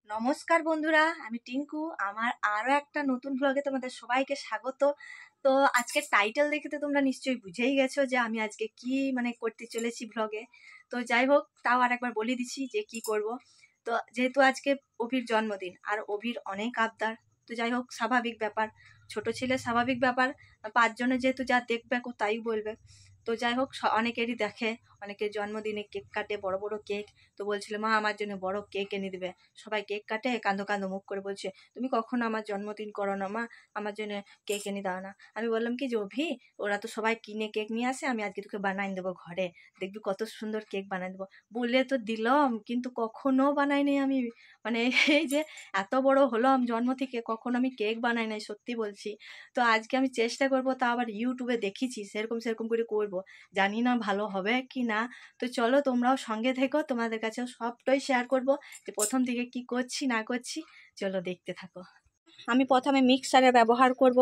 নমস্কার বন্ধুরা, আমি টিঙ্কু। আমার আরো একটা নতুন ব্লগে তোমাদের সবাইকে স্বাগত। তো আজকে টাইটেল দেখে তো তোমরা নিশ্চয়ই বুঝেই গেছো যে আমি আজকে কি করতে চলেছি ব্লগে। তো যাই হোক, তাও আর একবার বলে দিচ্ছি যে কি করব। তো যেহেতু আজকে অভির জন্মদিন আর অভির অনেক আবদার, তো যাই হোক স্বাভাবিক ব্যাপার, ছোট ছেলে স্বাভাবিক ব্যাপার। 5 জনে যেহেতু যা দেখবে তাই বলবে। তো যাই হোক, অনেকেরই দেখে, অনেকের জন্মদিনে কেক কাটে, বড় বড় কেক। তো বলছিল মা আমার জন্য বড় কেক এনে দিবে। সবাই কেক কাটে, কাঁদো কাঁদো মুখ করে বলছে তুমি কখনো আমার জন্মদিন করো না মা, আমার জন্য কেক এনে দাও না। আমি বললাম কি যে অভি, ওরা তো সবাই কিনে কেক নিয়ে আসে, আমি আজকে তোকে বানাই দেবো ঘরে, দেখবি কত সুন্দর কেক বানাই দেবো। বলে তো দিলাম, কিন্তু কখনো বানাইনি আমি। মানে এই যে এত বড় হলাম জন্ম থেকে, কখনো আমি কেক বানাই নাই, সত্যি বলছি। তো আজকে আমি চেষ্টা করবো, তা আবার ইউটিউবে দেখেছি সেরকম সেরকম করে করবো। জানি না ভালো হবে কি না। তো চলো তোমরাও সঙ্গে থেকো, তোমাদের কাছেও সবটাই শেয়ার করবো যে প্রথম থেকে কি করছি না করছি। চলো দেখতে থাকো। আমি প্রথমে মিক্সারের ব্যবহার করব।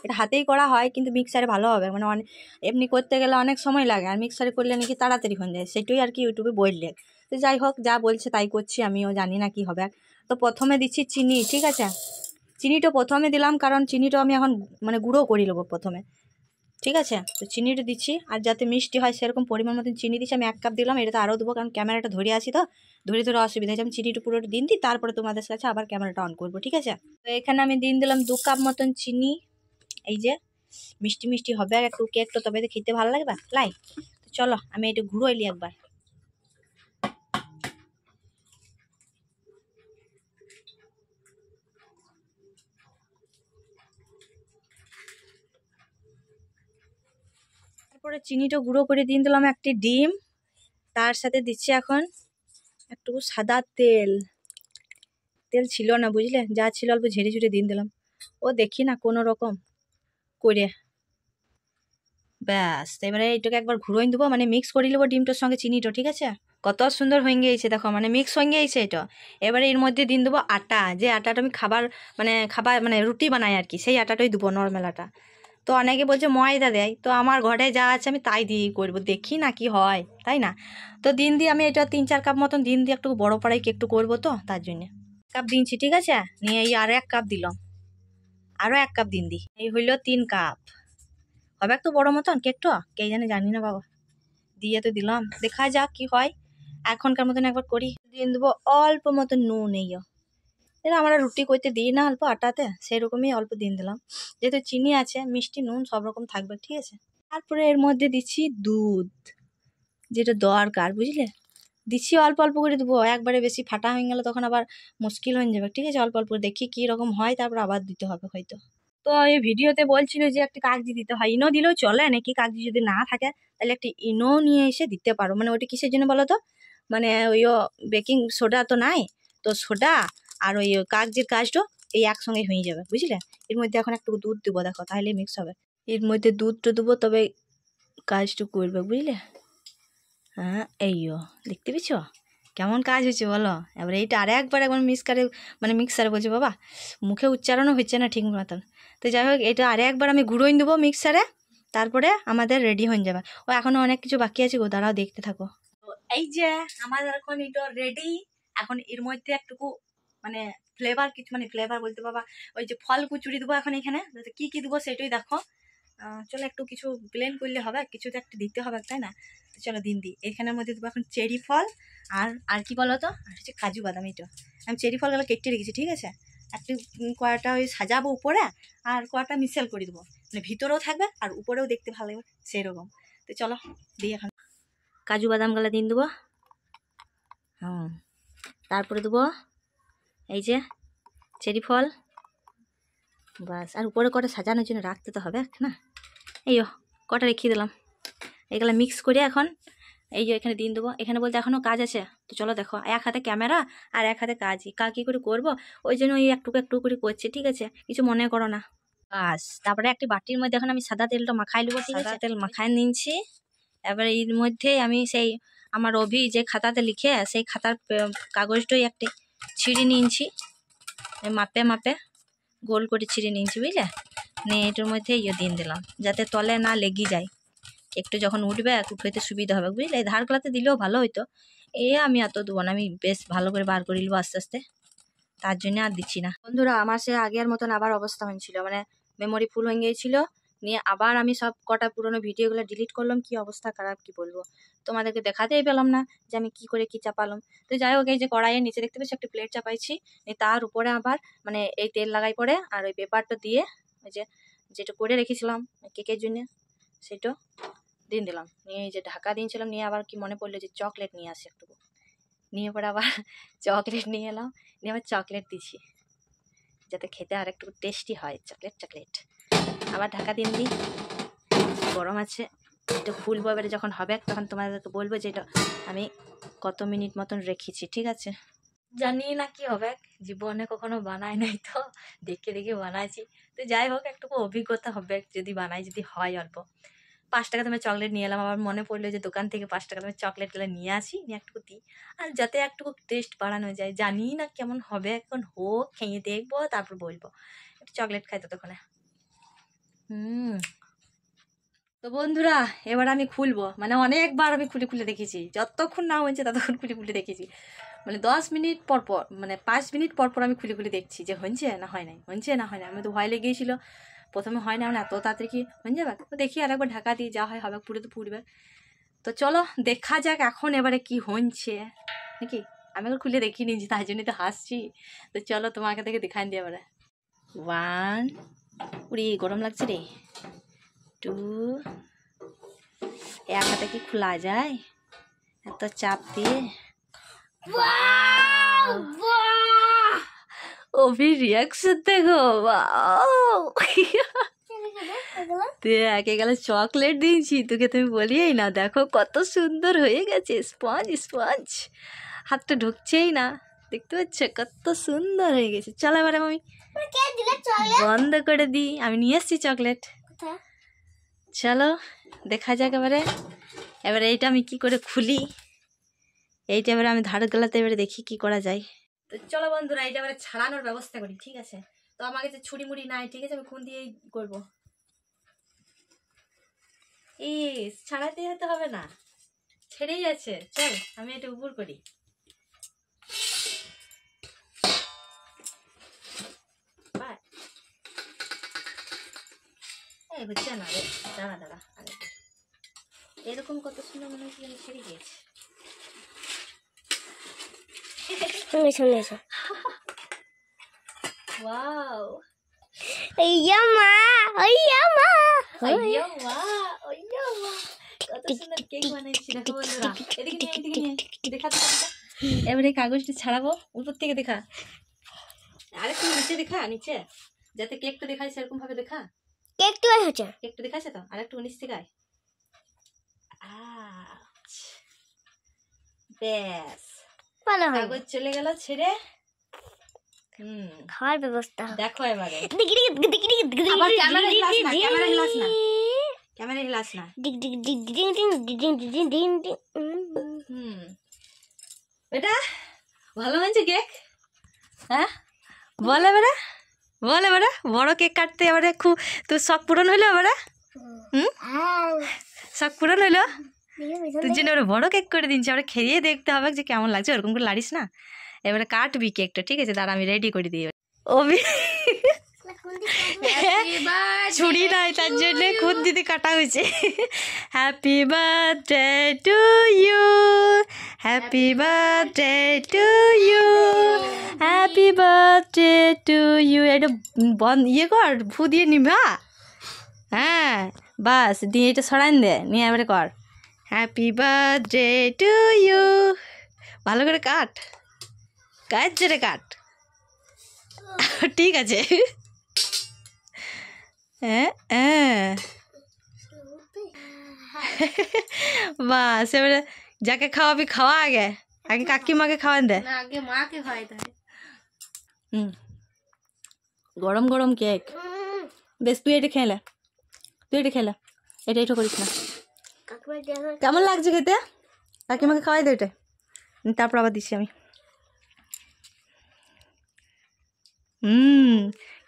এটা হাতেই করা হয়, কিন্তু মিক্সারে ভালো হবে, অনেক এমনি করতে গেলে অনেক সময় লাগে, আর মিক্সারে করলে নাকি তাড়াতাড়ি হয়ে যায়, সেটাই আর কি ইউটিউবে বললে। তো যাই হোক, যা বলছে তাই করছি, আমিও জানি না কি হবে। তো প্রথমে দিচ্ছি চিনি, ঠিক আছে। চিনিটা প্রথমে দিলাম, কারণ চিনিটা আমি এখন গুঁড়ো করে নেবো প্রথমে, ঠিক আছে। তো চিনিটা দিচ্ছি, আর যাতে মিষ্টি হয় সেরকম পরিমাণ মতন চিনি দিচ্ছি। আমি 1 কাপ দিলাম, এটা তো আরও দেবো, কারণ ক্যামেরাটা ধরে আছি, তো ধরে ধরে অসুবিধা হয়েছে। আমি চিনিটা পুরোটা দিন দিই, তারপরে তোমাদের কাছে আবার ক্যামেরাটা অন করবো, ঠিক আছে। তো এখানে আমি দিলাম 2 কাপ মতন চিনি। এই যে মিষ্টি মিষ্টি হবে, আর একটু কেকটা তবে তো খেতে ভালো লাগবে লাই। তো চলো আমি এটা ঘুরোইলি একবার। তারপরে চিনিটা গুঁড়ো করে দিলাম একটি ডিম। তার সাথে দিচ্ছি এখন একটু সাদা তেল। তেল ছিল না বুঝলে, যা ছিল অল্প ঝেড়ে ঝুড়ে দিলাম। ও দেখি না কোনো রকম করে, ব্যাস। এবারে এইটাকে একবার ঘুরোই দেবো, মিক্স করে নেবো ডিমটার সঙ্গে চিনিটা, ঠিক আছে। কত সুন্দর হয়ে গিয়েছে দেখো, মিক্স হয়ে গিয়েছে এটা। এবারে এর মধ্যে দিন দেবো আটা, যে আটাটা আমি খাবার রুটি বানাই আর কি, সেই আটাটাই দেবো, নর্মাল আটা। তো অনেকে বলছে ময়দা দেয়, তো আমার ঘরে যা আছে আমি তাই দিয়েই করবো, দেখি না কি হয়, তাই না। তো দিই আমি এটা 3-4 কাপ মতন দিই, একটু বড় পাড়াই একটু করবো, তো তার জন্যে কাপ দিনছি, ঠিক আছে। নিয়ে এই আরো 1 কাপ দিলাম, আরো 1 কাপ দিই, এই হইলো 3 কাপ। হবে একটু বড় মতন কেকটা, কে জানি না বাবা। দিয়ে তো দিলাম, দেখা যাক কি হয়। এখনকার মতন একবার করি, দিয়ে দেবো অল্প মতন নুন। এটা আমরা রুটি করতে দিই না অল্প আটাতে, সেরকমই অল্প দিলাম, যেহেতু চিনি আছে, মিষ্টি নুন সব রকম থাকবে, ঠিক আছে। তারপরে এর মধ্যে দিচ্ছি দুধ, যেটা দরকার বুঝলে। দিচ্ছি অল্প অল্প করে দেবো, একবারে বেশি ফাটা হয়ে গেলে তখন আবার মুশকিল হয়ে যাবে, ঠিক আছে। অল্প অল্প দেখি কি রকম হয়, তারপর আবার দিতে হবে হয়তো। তো এই ভিডিওতে বলছিল যে একটা কাগজি দিতে হয়, ইনো দিলেও চলে নাকি, কাগজি যদি না থাকে তাহলে একটা ইনো নিয়ে এসে দিতে পারো। ওইটা কিসের জন্য বলো তো, ওই বেকিং সোডা তো নাই, তো সোডা আর ওই কাগজির কাজটা এই একসঙ্গে হয়ে যাবে বুঝলে। এর মধ্যে এখন একটু দুধ দেবো, দেখো তাহলে মিক্স হবে। এর মধ্যে দুধটা দেবো, তবে কাজটা করবে বুঝলে। হ্যাঁ এইও দেখতে পেয়েছ কেমন কাজ হয়েছে বলো। এবার এইটা একবার মিক্সারে বলছে বাবা, মুখে উচ্চারণও হচ্ছে না ঠিক মতন। তো যাই হোক, এটা একবার আমি গুঁড়োই দেবো মিক্সারে, তারপরে আমাদের রেডি হয়ে যাবে। ও এখনো অনেক কিছু বাকি আছে গো, দাঁড়াও দেখতে থাকো। তো এই যে আমাদের এখন এটা রেডি। এখন এর মধ্যে একটুকু ফ্লেভার কিছু, ফ্লেভার বলতে বাবা, ওই যে ফল কুচুরি দেবো এখন এখানে। কি কি দেবো সেটাই দেখো। চলো একটু কিছু প্লেন করলে হবে, কিছু তো একটা দিতে হবে, তাই না। তো চলো দিই এখানের মধ্যে দেবো এখন চেরি ফল, আর কি বলো তো, আর হচ্ছে কাজু বাদাম। এইটা আমি চেরি ফলগুলো কেটে রেখেছি, ঠিক আছে। একটু কয়েকটা ওই সাজাবো উপরে, আর কয়েকটা মিশেল করে দেবো, ভিতরেও থাকবে আর উপরেও দেখতে ভালো লাগবে সেরকম। তো চলো দিই এখন কাজু বাদামগুলো দিন দেবো। তারপরে দেবো এই যে চেরি ফল, বাস। আর উপরে কটা সাজানোর জন্য রাখতে তো হবে না, এইও কটা রেখে দিলাম। এগুলো মিক্স করে এখন এই যে এখানে দিন দেবো। এখানে বলতে এখনও কাজ আছে, তো চলো দেখো। এক হাতে ক্যামেরা আর এক হাতে কাজ, কী করে করবো, ওই জন্য ওই একটু একটু করে করছি, ঠিক আছে, কিছু মনে করো না। বাস, তারপরে একটি বাটির মধ্যে এখন আমি সাদা তেলটা মাখাই নেবো, ঠিক আছে। তেল মাখাই নিচ্ছি। এবার এর মধ্যে আমি সেই আমার অভি যে খাতাতে লিখে, সেই খাতার কাগজটাই একটি ছিঁড়ে নিয়েছি, মাপে মাপে গোল করে ছিঁড়ে নিয়েছি বুঝলে। নিয়ে এটার মধ্যে দিন দিলাম, যাতে তলে না লেগে যায়। একটু যখন উঠবে উঠাইতে সুবিধা হবে বুঝলে। এই ধারগুলাতে দিলেও ভালো হইতো, আমি এত দেবো না, আমি বেশ ভালো করে বার করে নেবো আস্তে আস্তে। তার জন্য আর দিচ্ছি না। বন্ধুরা আমার সে আগের মতন আবার অবস্থা হয়েছিল, মানে মেমোরি ফুল হয়ে গিয়েছিল, নিয়ে আবার আমি সব কটা পুরোনো ভিডিওগুলো ডিলিট করলাম। কি অবস্থা খারাপ কি বলবো, তোমাদেরকে দেখাতেই পেলাম না যে আমি কি করে কি চাপালাম। তো যাই হোক, এই যে কড়াইয়ের নিচে দেখতে পাচ্ছি একটা প্লেট চাপাইছি, তার উপরে আবার মানে এই তেল লাগাই পরে আর ওই পেপারটা দিয়ে ওই যে যেটা করে রেখেছিলাম কেকের জন্য সেটা দিন দিলাম, নিয়ে এই যে ঢাকা দিয়েছিলাম, নিয়ে আবার কি মনে পড়লো যে চকলেট নিয়ে আসি একটু, নিয়ে পরে আবার চকলেট নিয়ে এলাম, নিয়ে আবার চকলেট দিছি যাতে খেতে আর একটু টেস্টি হয়। চকলেট আবার ঢাকা দিন দিই, গরম আছে, এটা খুলবো এবারে যখন হবে তখন তোমাদেরকে বলবো যে এটা আমি কত মিনিট মতন রেখেছি। ঠিক আছে, জানি না কি হবে, জীবনে কখনো বানাই নাই তো দেখে দেখে বানাইছি। তো যাই হোক একটু অভিজ্ঞতা হবে যদি বানাই, যদি হয় অল্প। 5 টাকা দামের চকলেট নিয়ে এলাম, আবার মনে পড়লো যে দোকান থেকে 5 টাকা দামের চকলেটগুলো নিয়ে আসি, নিয়ে একটু দিই আর যাতে একটু টেস্ট বাড়ানো যায়। জানি না কেমন হবে, এখন হোক, খেয়ে দেখবো তারপর বলবো। একটু চকলেট খাই ততক্ষণে। তো বন্ধুরা এবার আমি খুলবো, মানে অনেকবার আমি খুলে খুলে দেখেছি, যতক্ষণ না হয়েছে ততক্ষণ খুলে খুলে দেখেছি, মানে 10 মিনিট পর পর, মানে 5 মিনিট পর পর আমি খুলে খুলে দেখছি যে হয়েছে না হয় নাই, হয়েছে না হয় না। আমি তো ভয় লেগেছিল প্রথমে, হয় না, মানে এত তাড়াতাড়ি কি হয়ে যাবে। তো দেখি আর একবার ঢাকা দিয়ে যা হয় হবে, পুরো তো পুড়বে। তো চলো দেখা যাক এখন এবারে কি হচ্ছে নাকি। আমি এখন খুলে দেখিনি যে, তাই জন্যই তো হাসছি। তো চলো তোমাকে থেকে দেখান দিয়ে এবারে। 1, উড়ি গরম লাগছে রে। 2, এক হাতে কি খোলা যায় এত চাপ দিয়ে। অভি রিয়াকশন দেখো, একে গেলে চকলেট দিয়েছি তোকে, তুমি বলিয়েই না। দেখো কত সুন্দর হয়ে গেছে, স্পঞ্জ স্পঞ্জ, হাতটা ঢুকছেই না, দেখতে পাচ্ছ কত সুন্দর হয়ে গেছে। চলো এবারে আমি বন্ধ করে দিই, আমি নিয়ে এসছি চকলেট। চলো দেখা যাক এবারে। এবারে এইটা আমি কি করে খুলি, এইটা এবারে আমি ধার গলাতে এবারে দেখি কি করা যায়। তো চলো বন্ধুরা এইটা এবারে ছাড়ানোর ব্যবস্থা করি। ঠিক আছে, তো আমার কাছে ছুরি মুড়ি নাই, ঠিক আছে, আমি খুন দিয়েই করবো। ছাড়াতে যেতে হবে না, ছেড়েই আছে। চল আমি এটা উপর করি। হচ্ছে না রে, দাঁড়া দাঁড়া, এরকম কত সুন্দর মনে হচ্ছে যেন ছেড়ে গিয়েছে। ওয়াও, কত সুন্দর কেক বানাইছি দেখো বন্ধুরা। এদিকে নিয়ে, এদিকে নিয়ে, দেখা। এবারে কাগজটা ছাড়াবো, উপর থেকে দেখা, আরেকটু নিচে দেখা, নিচে যাতে কেকটা দেখায় সেরকম ভাবে দেখা। কেকটা হচ্ছে, কেকটা দেখাচ্ছে তো, আরেকটু নিচ থেকে আয়। ব্যাস, কাগজ চলে গেল ছেড়ে। খাওয়ার ব্যবস্থা দেখো এবারে। ক্যামেরা হিলাস না। এটা ভালো হয়েছে কেক, হ্যাঁ বল এবারে, বল এবারে। বড় কেক কাটতে এবারে খুব তোর শখ পূরণ হইলো এবারে। শখ পূরণ হইলো, তোর জন্য এবারে বড় কেক করে দিচ্ছি। এবারে খেয়ে দেখতে হবে যে কেমন লাগছে, ওরকম করে লাড়িস না। এবারে কাটবি কেকটা, ঠিক আছে, দাঁড়া আমি রেডি করে দিই। ওবি ছুরি নাই তার জন্য খুদ দিতে কাটা হয়েছে। Happy birthday to you, happy birthday to you, happy birthday to you. এটা বন্ধ ইয়ে কর, ফু দিয়ে নিবা। হ্যাঁ বাস, দিয়ে এটা সরান দে, নিয়ে এবারে কর হ্যাপি বার্থডে টু ইউ। ভালো করে কাট, কাট জোরে কাট, ঠিক আছে। বাস এবারে যাকে খাওয়াবি খাওয়া, আগে আগে কাকিমাকে খাওয়ান দে, আগে মাকে খাওয়াইতে হয়। গরম গরম কেক, বেশ তুই এটা খেলে, তুই এটা খেলে, এটা এটা করিস না। কেমন লাগছে খেতে, কাকিমাকে খাওয়াই দে এটা, তারপর আবার দিচ্ছি আমি।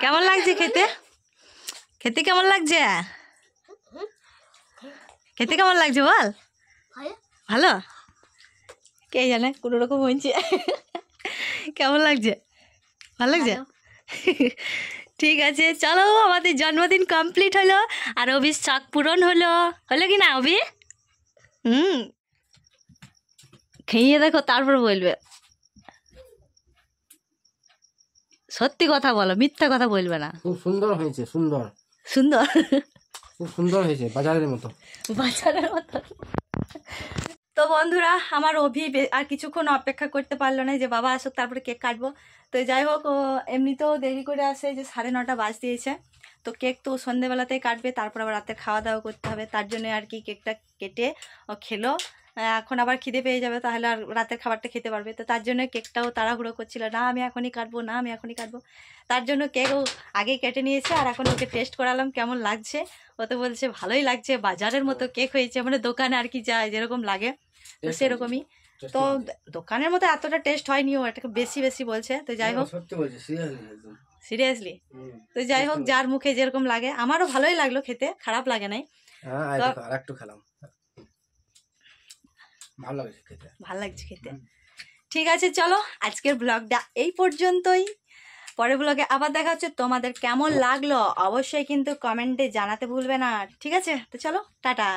কেমন লাগছে খেতে, খেতে কেমন লাগছে, খেতে কেমন লাগছে বল। ভালো, কে জানে, কোনো রকম হয়েছে। কেমন লাগছে, ভালো লাগছে? ঠিক আছে, চলো আমাদের জন্মদিন কমপ্লিট হলো আর অভির শখ পূরণ হলো। হলো কি না অভি? খেয়ে দেখো তারপর বলবে। সত্যি কথা বলো, মিথ্যা কথা বলবে না। খুব সুন্দর হয়েছে, সুন্দর সুন্দর, খুব সুন্দর হয়েছে, বাজারের মতো। বাচ্চাদের মতো। তো বন্ধুরা, আমার অভি আর কিছুক্ষণ অপেক্ষা করতে পারলো না যে বাবা আসুক তারপরে কেক কাটবো। তো যাই হোক, ও এমনিতেও দেরি করে আসে, যে 9:30 বাজ দিয়েছে। তো কেক তো সন্ধেবেলাতেই কাটবে, তারপর আবার রাতে খাওয়া দাওয়া করতে হবে, তার জন্য আর কি কেকটা কেটে ও খেলো। এখন আবার খিদে পেয়ে যাবে, তাহলে আর রাতের খাবারটা খেতে পারবে। তো তার জন্য কেকটাও তাড়াহুড়ো করছিল, না আমি এখনই কাটবো, না আমি এখনই কাটবো। তার জন্য কেকও আগেই কেটে নিয়েছে, আর এখন ওকে টেস্ট করালাম কেমন লাগছে। ও তো বলছে ভালোই লাগছে, বাজারের মতো কেক হয়েছে, মানে দোকানে আর কি যায় যেরকম লাগে তো সেরকমই। তো দোকানের মতো এতটা টেস্ট হয়নি, ও এটাকে বেশি বেশি বলছে। তো যাই হোক, সত্যি বলছি, সিরিয়াসলি একদম। সিরিয়াসলি। তো যাই হোক, যার মুখে যেরকম লাগে, আমারও ভালোই লাগলো খেতে, খারাপ লাগে নাই। হ্যাঁ, তো আরেকটু খেলাম, ভালো লাগছে খেতে, ভালো লাগছে খেতে। ঠিক আছে, চলো আজকের ব্লগটা এই পর্যন্তই। পরের ব্লগে আবার দেখা হচ্ছে। তোমাদের কেমন লাগলো অবশ্যই কিন্তু কমেন্টে জানাতে ভুলবে না, ঠিক আছে? তো চলো, টাটা।